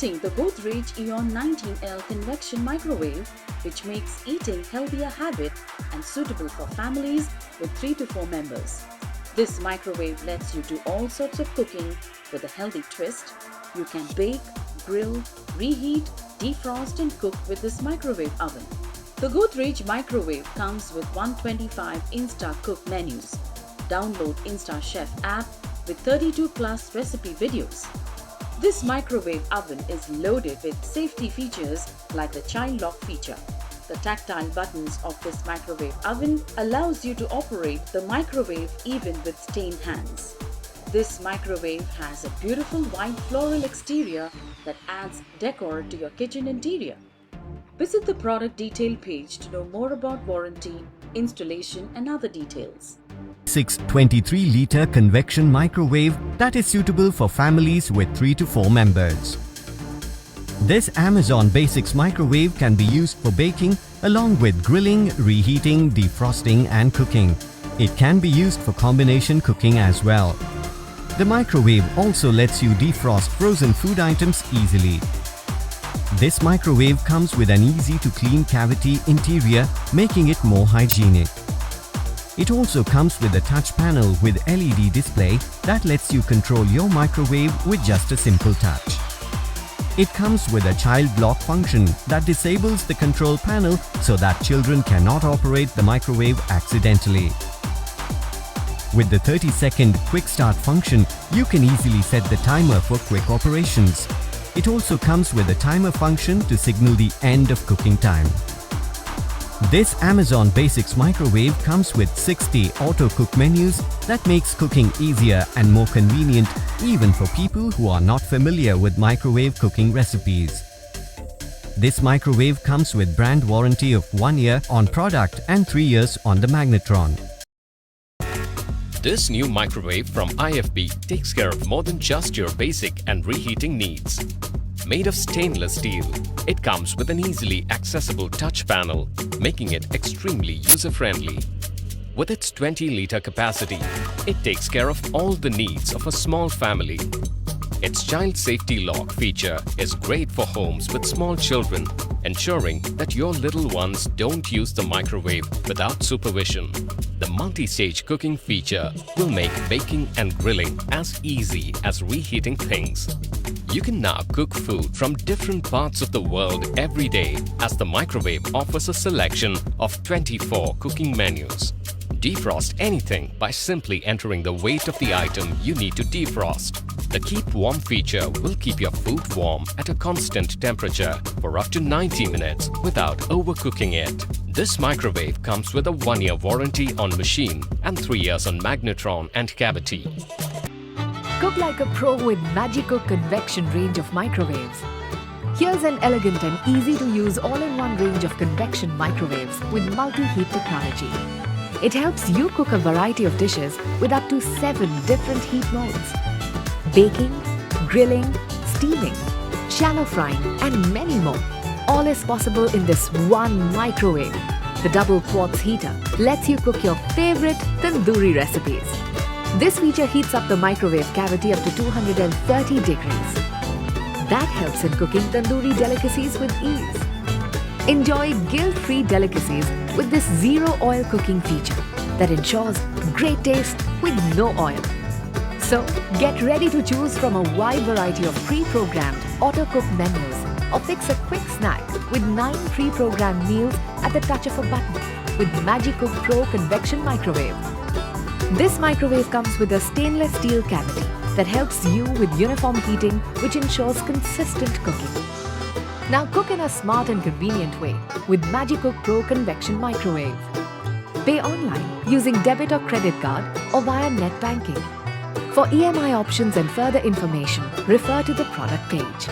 Introducing the Godrej Eon 19L Convection Microwave, which makes eating healthier habit and suitable for families with 3 to 4 members. This microwave lets you do all sorts of cooking with a healthy twist. You can bake, grill, reheat, defrost and cook with this microwave oven. The Godrej microwave comes with 125 Insta-Cook menus. Download InstaChef app with 32 plus recipe videos. This microwave oven is loaded with safety features like the child lock feature. The tactile buttons of this microwave oven allows you to operate the microwave even with stained hands. This microwave has a beautiful white floral exterior that adds decor to your kitchen interior. Visit the product detail page to know more about warranty, installation and other details. 23-liter convection microwave that is suitable for families with 3 to 4 members. This Amazon Basics microwave can be used for baking along with grilling, reheating, defrosting and cooking. It can be used for combination cooking as well. The microwave also lets you defrost frozen food items easily. This microwave comes with an easy-to-clean cavity interior, making it more hygienic. It also comes with a touch panel with LED display that lets you control your microwave with just a simple touch. It comes with a child lock function that disables the control panel so that children cannot operate the microwave accidentally. With the 30-second quick start function, you can easily set the timer for quick operations. It also comes with a timer function to signal the end of cooking time. This Amazon Basics microwave comes with 60 auto-cook menus that makes cooking easier and more convenient even for people who are not familiar with microwave cooking recipes. This microwave comes with brand warranty of 1 year on product and 3 years on the magnetron. This new microwave from IFB takes care of more than just your basic and reheating needs. Made of stainless steel, it comes with an easily accessible touch panel, making it extremely user-friendly. With its 20-liter capacity, it takes care of all the needs of a small family. Its child safety lock feature is great for homes with small children, ensuring that your little ones don't use the microwave without supervision. The multi-stage cooking feature will make baking and grilling as easy as reheating things. You can now cook food from different parts of the world every day as the microwave offers a selection of 24 cooking menus. Defrost anything by simply entering the weight of the item you need to defrost. The Keep Warm feature will keep your food warm at a constant temperature for up to 90 minutes without overcooking it. This microwave comes with a 1-year warranty on machine and 3 years on magnetron and cavity. Cook like a pro with Magicook Convection range of microwaves. Here's an elegant and easy-to-use all-in-one range of convection microwaves with multi-heat technology. It helps you cook a variety of dishes with up to 7 different heat modes. Baking, grilling, steaming, shallow frying and many more. All is possible in this one microwave. The double quartz heater lets you cook your favorite tandoori recipes. This feature heats up the microwave cavity up to 230 degrees. That helps in cooking tandoori delicacies with ease. Enjoy guilt-free delicacies with this zero oil cooking feature that ensures great taste with no oil. So, get ready to choose from a wide variety of pre-programmed auto-cook menus or fix a quick snack with 9 pre-programmed meals at the touch of a button with Magicook Pro Convection Microwave. This microwave comes with a stainless steel cavity that helps you with uniform heating, which ensures consistent cooking. Now cook in a smart and convenient way with Magicook Pro Convection Microwave. Pay online using debit or credit card or via net banking. For EMI options and further information, refer to the product page.